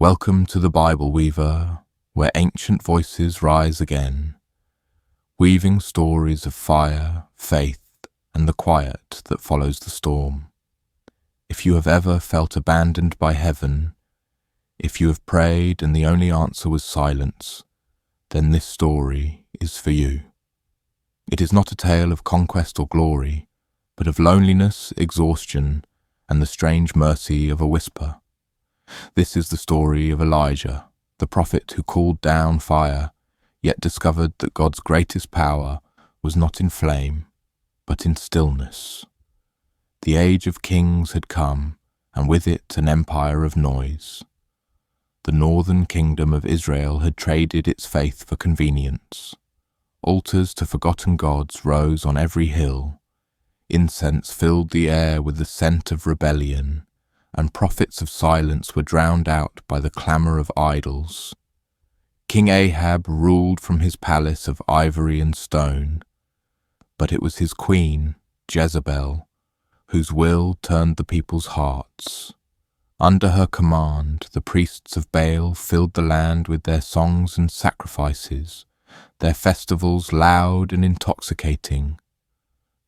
Welcome to the Bible Weaver, where ancient voices rise again, weaving stories of fire, faith, and the quiet that follows the storm. If you have ever felt abandoned by heaven, if you have prayed and the only answer was silence, then this story is for you. It is not a tale of conquest or glory, but of loneliness, exhaustion, and the strange mercy of a whisper. This is the story of Elijah, the prophet who called down fire, yet discovered that God's greatest power was not in flame, but in stillness. The age of kings had come, and with it an empire of noise. The northern kingdom of Israel had traded its faith for convenience. Altars to forgotten gods rose on every hill. Incense filled the air with the scent of rebellion, and prophets of silence were drowned out by the clamour of idols. King Ahab ruled from his palace of ivory and stone, but it was his queen, Jezebel, whose will turned the people's hearts. Under her command, the priests of Baal filled the land with their songs and sacrifices, their festivals loud and intoxicating.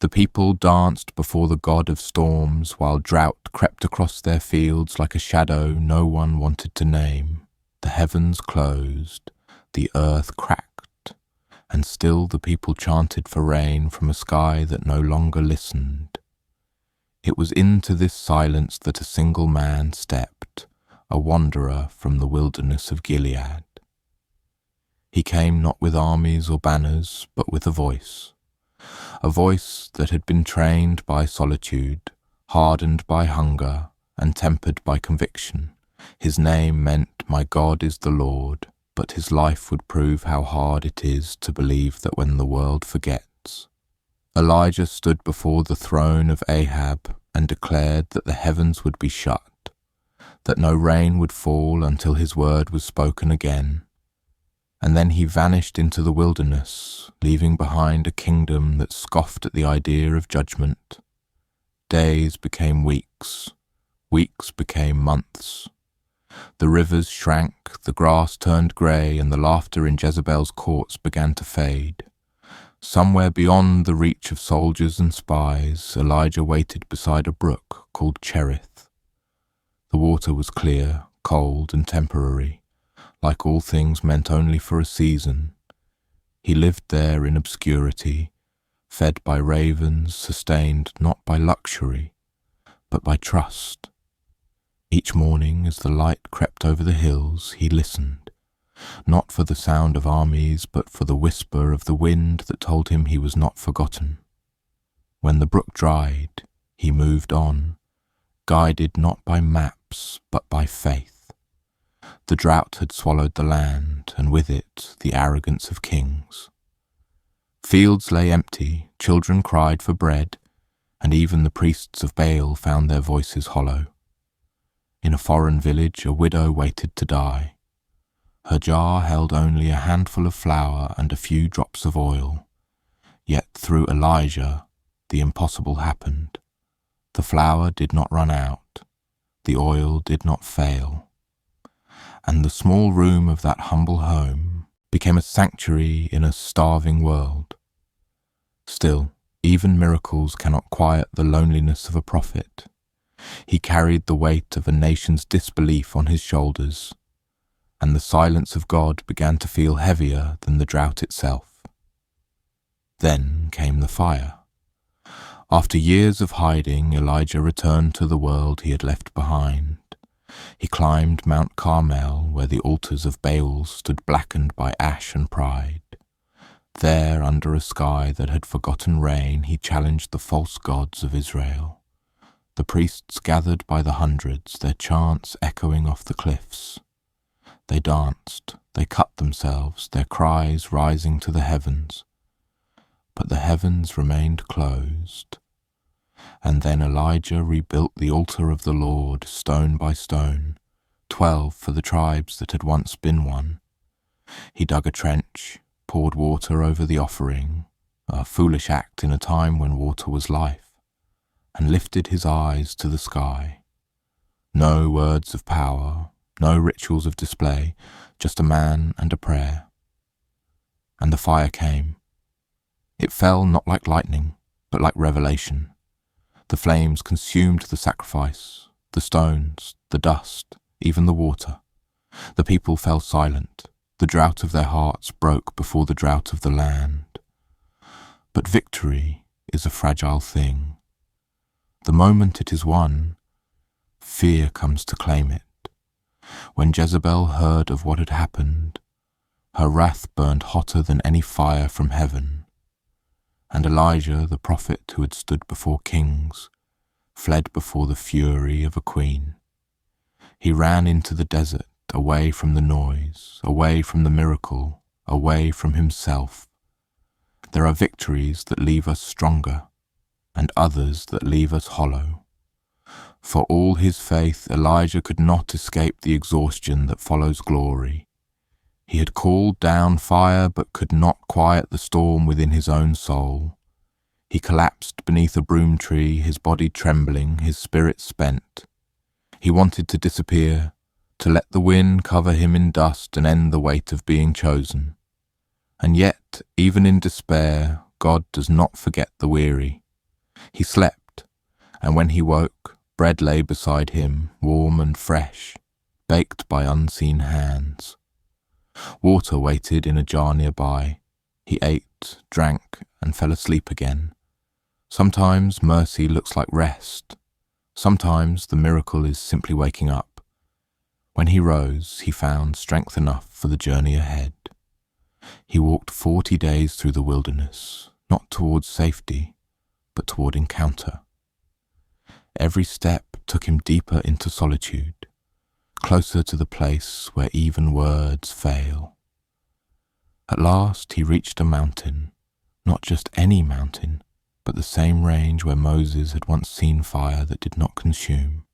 The people danced before the god of storms, while drought crept across their fields like a shadow no one wanted to name. The heavens closed, the earth cracked, and still the people chanted for rain from a sky that no longer listened. It was into this silence that a single man stepped, a wanderer from the wilderness of Gilead. He came not with armies or banners, but with a voice that had been trained by solitude, hardened by hunger, and tempered by conviction. His name meant, "My God is the Lord," but his life would prove how hard it is to believe that when the world forgets. Elijah stood before the throne of Ahab and declared that the heavens would be shut, that no rain would fall until his word was spoken again. And then he vanished into the wilderness, leaving behind a kingdom that scoffed at the idea of judgment. Days became weeks, weeks became months. The rivers shrank, the grass turned grey, and the laughter in Jezebel's courts began to fade. Somewhere beyond the reach of soldiers and spies, Elijah waited beside a brook called Cherith. The water was clear, cold, and temporary, like all things meant only for a season. He lived there in obscurity, fed by ravens, sustained not by luxury, but by trust. Each morning, as the light crept over the hills, he listened, not for the sound of armies, but for the whisper of the wind that told him he was not forgotten. When the brook dried, he moved on, guided not by maps, but by faith. The drought had swallowed the land, and with it the arrogance of kings. Fields lay empty, children cried for bread, and even the priests of Baal found their voices hollow. In a foreign village, a widow waited to die. Her jar held only a handful of flour and a few drops of oil. Yet through Elijah, the impossible happened. The flour did not run out, the oil did not fail, and the small room of that humble home became a sanctuary in a starving world. Still, even miracles cannot quiet the loneliness of a prophet. He carried the weight of a nation's disbelief on his shoulders, and the silence of God began to feel heavier than the drought itself. Then came the fire. After years of hiding, Elijah returned to the world he had left behind. He climbed Mount Carmel, where the altars of Baal stood blackened by ash and pride. There, under a sky that had forgotten rain, he challenged the false gods of Israel. The priests gathered by the hundreds, their chants echoing off the cliffs. They danced, they cut themselves, their cries rising to the heavens. But the heavens remained closed. And then Elijah rebuilt the altar of the Lord, stone by stone, 12 for the tribes that had once been one. He dug a trench, poured water over the offering, a foolish act in a time when water was life, and lifted his eyes to the sky. No words of power, no rituals of display, just a man and a prayer. And the fire came. It fell not like lightning, but like revelation. The flames consumed the sacrifice, the stones, the dust, even the water. The people fell silent. The drought of their hearts broke before the drought of the land. But victory is a fragile thing. The moment it is won, fear comes to claim it. When Jezebel heard of what had happened, her wrath burned hotter than any fire from heaven. And Elijah, the prophet who had stood before kings, fled before the fury of a queen. He ran into the desert, away from the noise, away from the miracle, away from himself. There are victories that leave us stronger, and others that leave us hollow. For all his faith, Elijah could not escape the exhaustion that follows glory. He had called down fire, but could not quiet the storm within his own soul. He collapsed beneath a broom tree, his body trembling, his spirit spent. He wanted to disappear, to let the wind cover him in dust and end the weight of being chosen. And yet, even in despair, God does not forget the weary. He slept, and when he woke, bread lay beside him, warm and fresh, baked by unseen hands. Water waited in a jar nearby. He ate, drank, and fell asleep again. Sometimes mercy looks like rest. Sometimes the miracle is simply waking up. When he rose, he found strength enough for the journey ahead. He walked 40 days through the wilderness, not towards safety, but toward encounter. Every step took him deeper into solitude, closer to the place where even words fail. At last he reached a mountain, not just any mountain, but the same range where Moses had once seen fire that did not consume.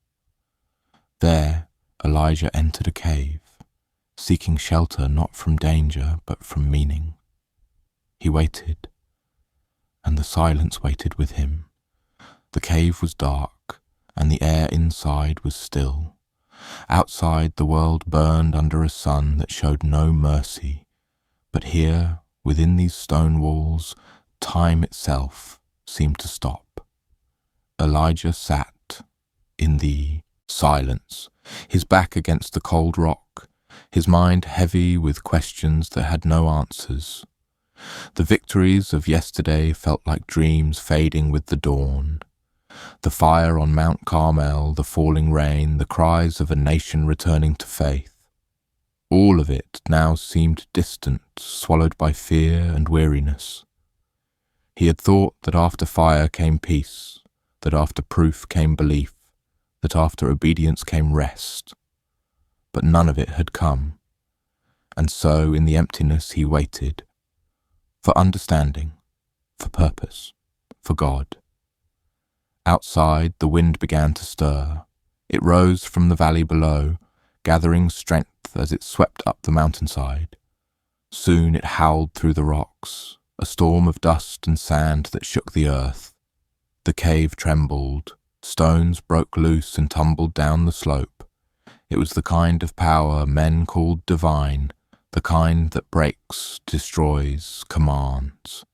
There, Elijah entered a cave, seeking shelter not from danger but from meaning. He waited, and the silence waited with him. The cave was dark, and the air inside was still. Outside, the world burned under a sun that showed no mercy, but here, within these stone walls, time itself seemed to stop. Elijah sat in the silence, his back against the cold rock, his mind heavy with questions that had no answers. The victories of yesterday felt like dreams fading with the dawn. The fire on Mount Carmel, the falling rain, the cries of a nation returning to faith. All of it now seemed distant, swallowed by fear and weariness. He had thought that after fire came peace, that after proof came belief, that after obedience came rest. But none of it had come, and so in the emptiness he waited, for understanding, for purpose, for God. Outside, the wind began to stir. It rose from the valley below, gathering strength as it swept up the mountainside. Soon it howled through the rocks, a storm of dust and sand that shook the earth. The cave trembled, stones broke loose and tumbled down the slope. It was the kind of power men called divine, the kind that breaks, destroys, commands.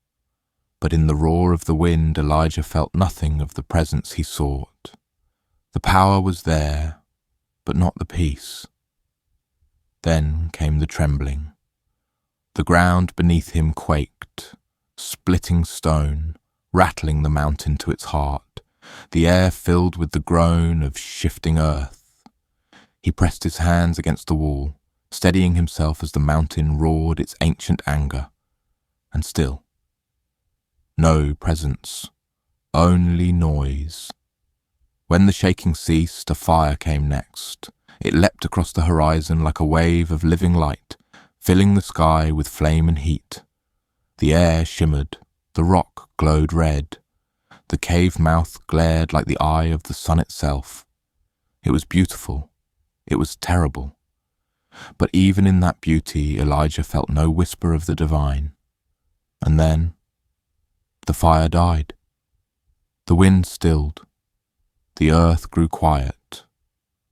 But in the roar of the wind, Elijah felt nothing of the presence he sought. The power was there, but not the peace. Then came the trembling. The ground beneath him quaked, splitting stone, rattling the mountain to its heart, the air filled with the groan of shifting earth. He pressed his hands against the wall, steadying himself as the mountain roared its ancient anger. And still, no presence, only noise. When the shaking ceased, a fire came next. It leapt across the horizon like a wave of living light, filling the sky with flame and heat. The air shimmered, the rock glowed red. The cave mouth glared like the eye of the sun itself. It was beautiful. It was terrible. But even in that beauty, Elijah felt no whisper of the divine. And then, the fire died. The wind stilled. The earth grew quiet.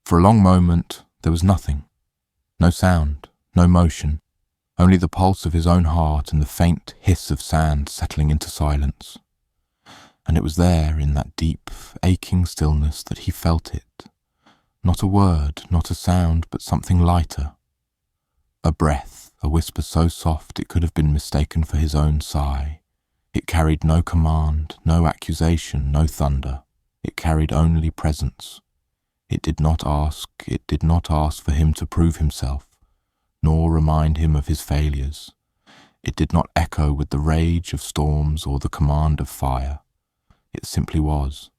For a long moment, there was nothing. No sound, no motion, only the pulse of his own heart and the faint hiss of sand settling into silence. And it was there, in that deep, aching stillness, that he felt it. Not a word, not a sound, but something lighter. A breath, a whisper so soft it could have been mistaken for his own sigh. It carried no command, no accusation, no thunder. It carried only presence. It did not ask for him to prove himself, nor remind him of his failures. It did not echo with the rage of storms or the command of fire. It simply was.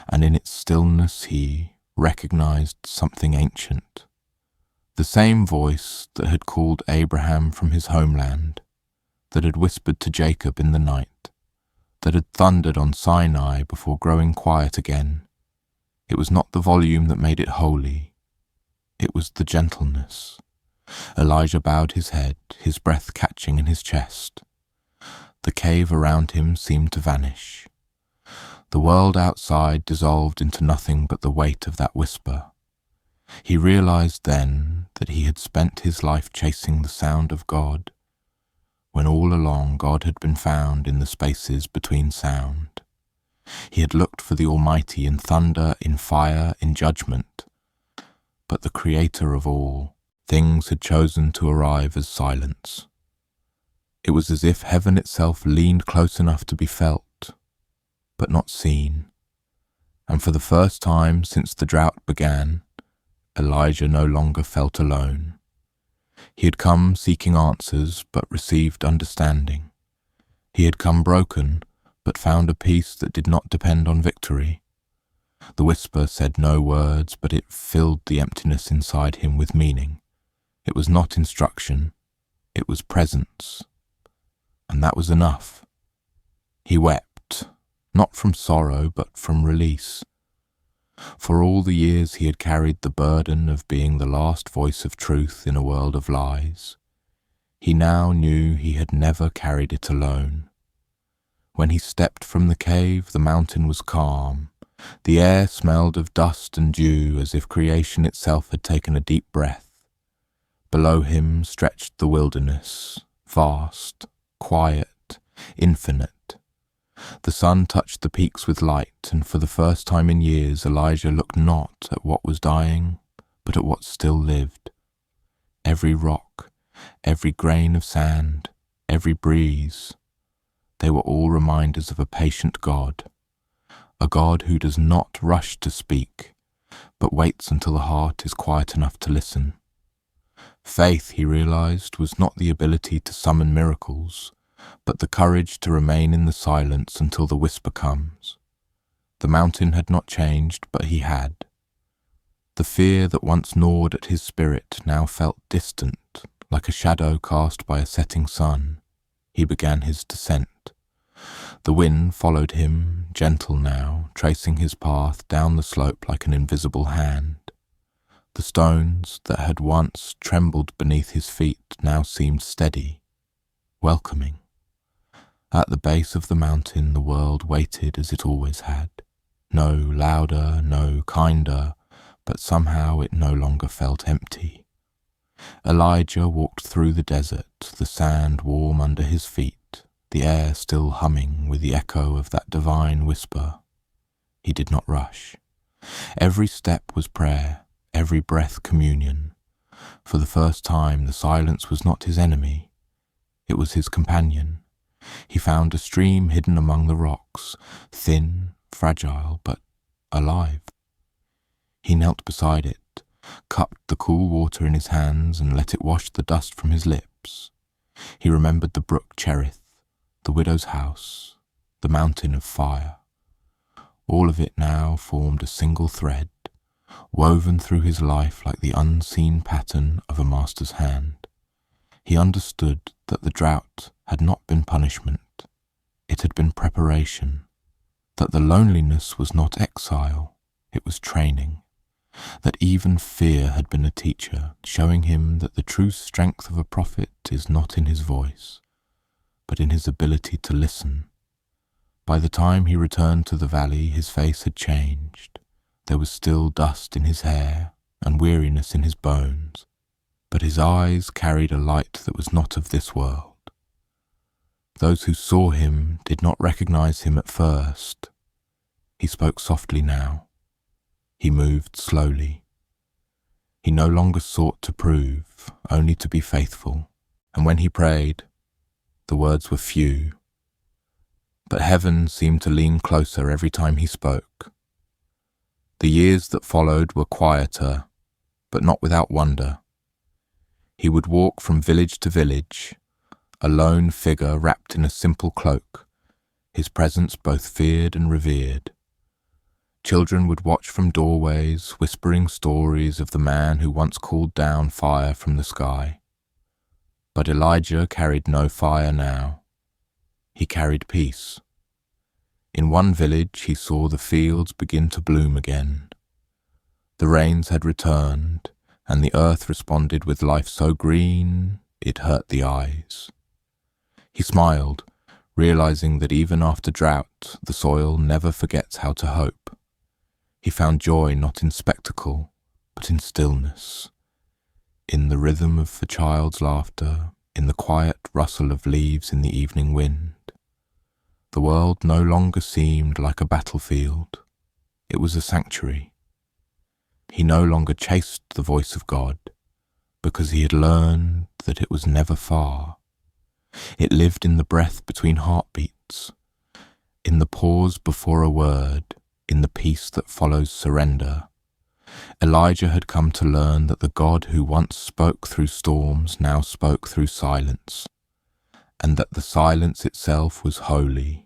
And in its stillness he recognized something ancient. The same voice that had called Abraham from his homeland, that had whispered to Jacob in the night, that had thundered on Sinai before growing quiet again. It was not the volume that made it holy. It was the gentleness. Elijah bowed his head, his breath catching in his chest. The cave around him seemed to vanish. The world outside dissolved into nothing but the weight of that whisper. He realized then that he had spent his life chasing the sound of God, when all along God had been found in the spaces between sound. He had looked for the Almighty in thunder, in fire, in judgment, but the Creator of all things had chosen to arrive as silence. It was as if heaven itself leaned close enough to be felt, but not seen. And for the first time since the drought began, Elijah no longer felt alone. He had come seeking answers, but received understanding. He had come broken, but found a peace that did not depend on victory. The whisper said no words, but it filled the emptiness inside him with meaning. It was not instruction, it was presence. And that was enough. He wept, not from sorrow, but from release. For all the years he had carried the burden of being the last voice of truth in a world of lies. He now knew he had never carried it alone. When he stepped from the cave, the mountain was calm. The air smelled of dust and dew, as if creation itself had taken a deep breath. Below him stretched the wilderness, vast, quiet, infinite. The sun touched the peaks with light, and for the first time in years Elijah looked not at what was dying, but at what still lived. Every rock, every grain of sand, every breeze, they were all reminders of a patient God, a God who does not rush to speak, but waits until the heart is quiet enough to listen. Faith, he realized, was not the ability to summon miracles, but the courage to remain in the silence until the whisper comes. The mountain had not changed, but he had. The fear that once gnawed at his spirit now felt distant, like a shadow cast by a setting sun. He began his descent. The wind followed him, gentle now, tracing his path down the slope like an invisible hand. The stones that had once trembled beneath his feet now seemed steady, welcoming. At the base of the mountain the world waited as it always had. No louder, no kinder, but somehow it no longer felt empty. Elijah walked through the desert, the sand warm under his feet, the air still humming with the echo of that divine whisper. He did not rush. Every step was prayer, every breath communion. For the first time the silence was not his enemy, it was his companion. He found a stream hidden among the rocks, thin, fragile, but alive. He knelt beside it, cupped the cool water in his hands and let it wash the dust from his lips. He remembered the brook Cherith, the widow's house, the mountain of fire. All of it now formed a single thread, woven through his life like the unseen pattern of a master's hand. He understood that the drought had not been punishment, it had been preparation, that the loneliness was not exile, it was training, that even fear had been a teacher, showing him that the true strength of a prophet is not in his voice, but in his ability to listen. By the time he returned to the valley, his face had changed. There was still dust in his hair and weariness in his bones, his eyes carried a light that was not of this world. Those who saw him did not recognize him at first. He spoke softly now. He moved slowly. He no longer sought to prove, only to be faithful. And when he prayed, the words were few. But heaven seemed to lean closer every time he spoke. The years that followed were quieter, but not without wonder. He would walk from village to village, a lone figure wrapped in a simple cloak, his presence both feared and revered. Children would watch from doorways, whispering stories of the man who once called down fire from the sky. But Elijah carried no fire now. He carried peace. In one village he saw the fields begin to bloom again. The rains had returned, and the earth responded with life so green it hurt the eyes. He smiled, realizing that even after drought, the soil never forgets how to hope. He found joy not in spectacle, but in stillness, in the rhythm of a child's laughter, in the quiet rustle of leaves in the evening wind. The world no longer seemed like a battlefield. It was a sanctuary. He no longer chased the voice of God, because he had learned that it was never far. It lived in the breath between heartbeats, in the pause before a word, in the peace that follows surrender. Elijah had come to learn that the God who once spoke through storms now spoke through silence, and that the silence itself was holy.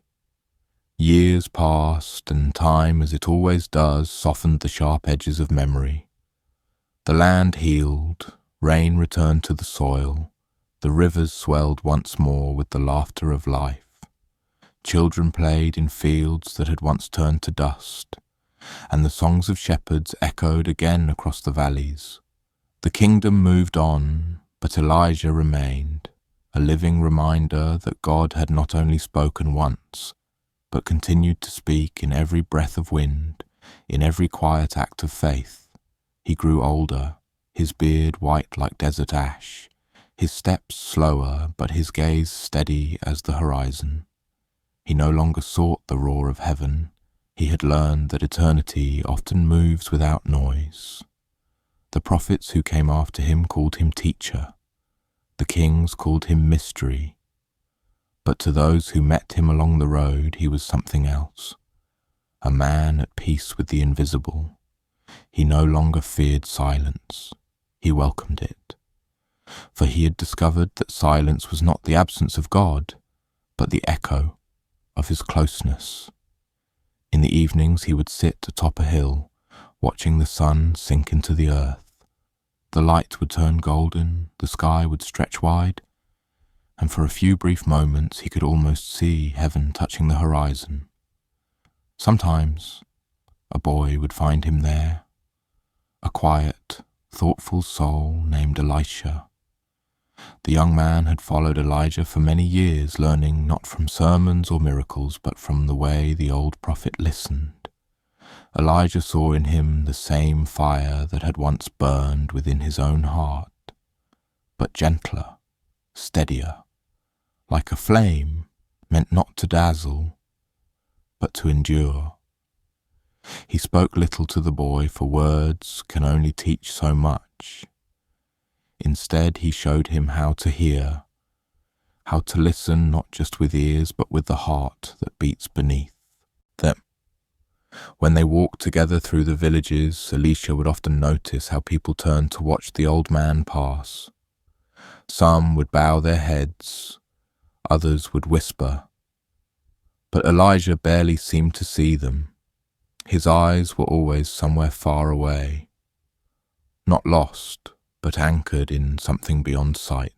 Years passed, and time, as it always does, softened the sharp edges of memory. The land healed, rain returned to the soil, the rivers swelled once more with the laughter of life. Children played in fields that had once turned to dust, and the songs of shepherds echoed again across the valleys. The kingdom moved on, but Elijah remained, a living reminder that God had not only spoken once, but continued to speak in every breath of wind, in every quiet act of faith. He grew older, his beard white like desert ash, his steps slower, but his gaze steady as the horizon. He no longer sought the roar of heaven. He had learned that eternity often moves without noise. The prophets who came after him called him teacher. The kings called him mystery. But to those who met him along the road, he was something else. A man at peace with the invisible. He no longer feared silence. He welcomed it. For he had discovered that silence was not the absence of God, but the echo of his closeness. In the evenings he would sit atop a hill, watching the sun sink into the earth. The light would turn golden, the sky would stretch wide, and for a few brief moments he could almost see heaven touching the horizon. Sometimes a boy would find him there, a quiet, thoughtful soul named Elisha. The young man had followed Elijah for many years, learning not from sermons or miracles, but from the way the old prophet listened. Elijah saw in him the same fire that had once burned within his own heart, but gentler, steadier, like a flame meant not to dazzle, but to endure. He spoke little to the boy, for words can only teach so much. Instead, he showed him how to hear, how to listen not just with ears but with the heart that beats beneath them. When they walked together through the villages, Elisha would often notice how people turned to watch the old man pass. Some would bow their heads, others would whisper. But Elijah barely seemed to see them. His eyes were always somewhere far away, not lost, but anchored in something beyond sight.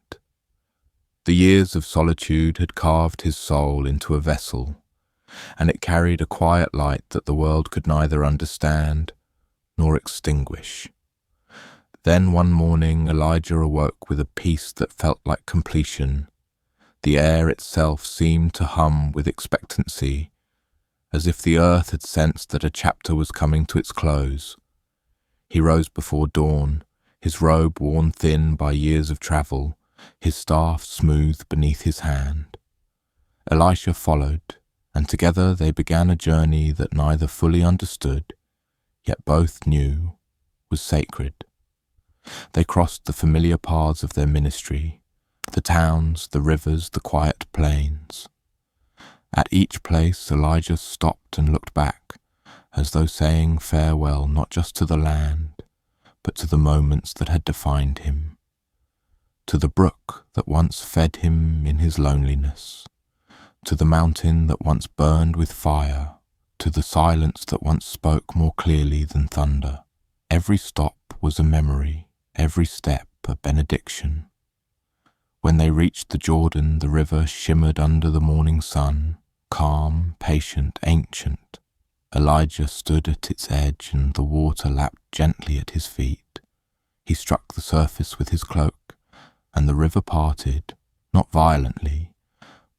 The years of solitude had carved his soul into a vessel, and it carried a quiet light that the world could neither understand nor extinguish. Then one morning Elijah awoke with a peace that felt like completion. The air itself seemed to hum with expectancy, as if the earth had sensed that a chapter was coming to its close. He rose before dawn, his robe worn thin by years of travel, his staff smooth beneath his hand. Elisha followed, and together they began a journey that neither fully understood, yet both knew was sacred. They crossed the familiar paths of their ministry, the towns, the rivers, the quiet plains. At each place Elijah stopped and looked back, as though saying farewell not just to the land, but to the moments that had defined him, to the brook that once fed him in his loneliness, to the mountain that once burned with fire, to the silence that once spoke more clearly than thunder. Every stop was a memory, every step a benediction. When they reached the Jordan, the river shimmered under the morning sun, calm, patient, ancient. Elijah stood at its edge, and the water lapped gently at his feet. He struck the surface with his cloak, and the river parted, not violently,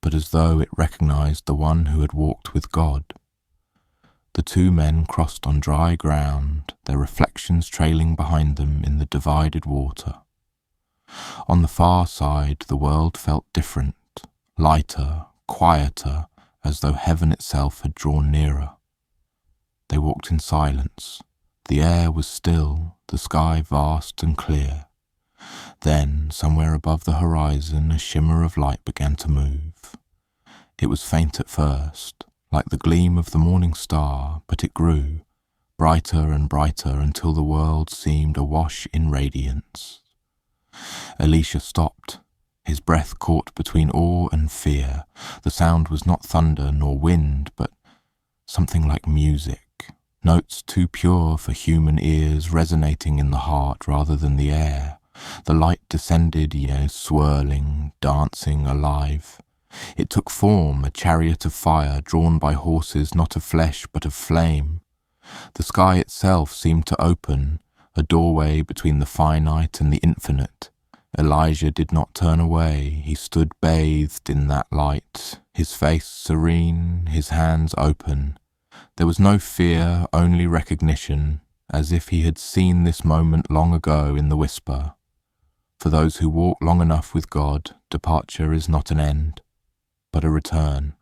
but as though it recognized the one who had walked with God. The two men crossed on dry ground, their reflections trailing behind them in the divided water. On the far side, the world felt different, lighter, quieter, as though heaven itself had drawn nearer. They walked in silence. The air was still, the sky vast and clear. Then, somewhere above the horizon, a shimmer of light began to move. It was faint at first, like the gleam of the morning star, but it grew, brighter and brighter until the world seemed awash in radiance. Elisha stopped, his breath caught between awe and fear. The sound was not thunder nor wind, but something like music, notes too pure for human ears resonating in the heart rather than the air. The light descended, swirling, dancing, alive. It took form, a chariot of fire drawn by horses not of flesh but of flame. The sky itself seemed to open, a doorway between the finite and the infinite. Elijah did not turn away. He stood bathed in that light, his face serene, his hands open. There was no fear, only recognition, as if he had seen this moment long ago in the Whisper. For those who walk long enough with God, departure is not an end, but a return.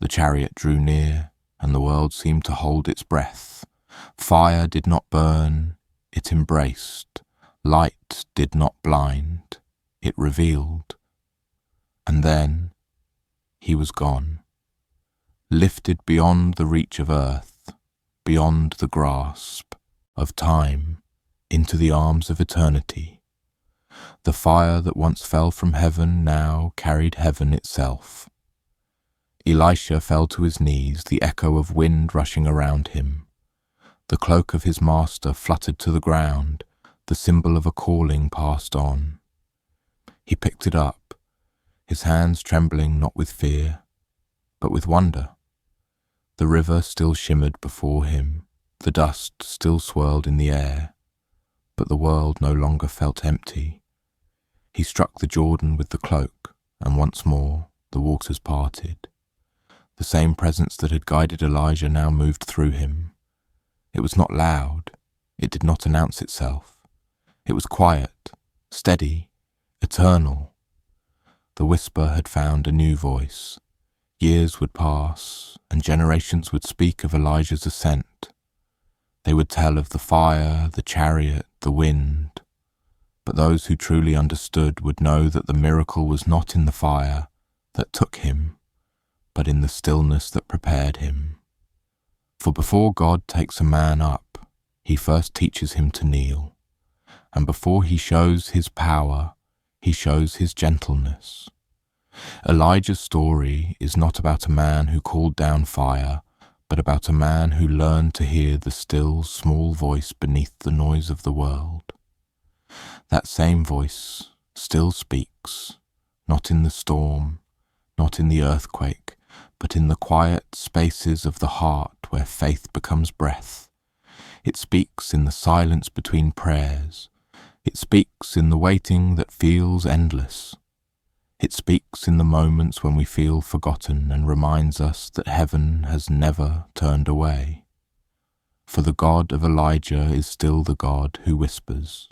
The chariot drew near, and the world seemed to hold its breath. Fire did not burn, it embraced. Light did not blind, it revealed. And then he was gone, lifted beyond the reach of earth, beyond the grasp of time, into the arms of eternity. The fire that once fell from heaven now carried heaven itself. Elisha fell to his knees, the echo of wind rushing around him. The cloak of his master fluttered to the ground, the symbol of a calling passed on. He picked it up, his hands trembling not with fear, but with wonder. The river still shimmered before him, the dust still swirled in the air, but the world no longer felt empty. He struck the Jordan with the cloak, and once more the waters parted. The same presence that had guided Elijah now moved through him. It was not loud, it did not announce itself. It was quiet, steady, eternal. The Whisper had found a new voice. Years would pass, and generations would speak of Elijah's ascent. They would tell of the fire, the chariot, the wind. But those who truly understood would know that the miracle was not in the fire that took him, but in the stillness that prepared him. For before God takes a man up, he first teaches him to kneel. And before he shows his power, he shows his gentleness. Elijah's story is not about a man who called down fire, but about a man who learned to hear the still, small voice beneath the noise of the world. That same voice still speaks, not in the storm, not in the earthquake, but in the quiet spaces of the heart where faith becomes breath. It speaks in the silence between prayers. It speaks in the waiting that feels endless. It speaks in the moments when we feel forgotten and reminds us that heaven has never turned away. For the God of Elijah is still the God who whispers.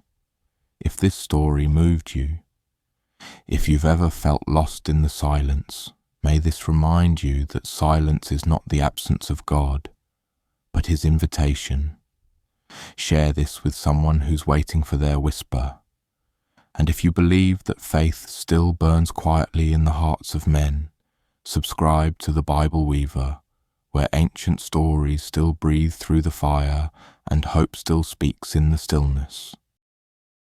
if this story moved you. If you've ever felt lost in the silence, may this remind you that silence is not the absence of God, but His invitation. Share this with someone who's waiting for their whisper. And if you believe that faith still burns quietly in the hearts of men, subscribe to the Bible Weaver, where ancient stories still breathe through the fire and hope still speaks in the stillness.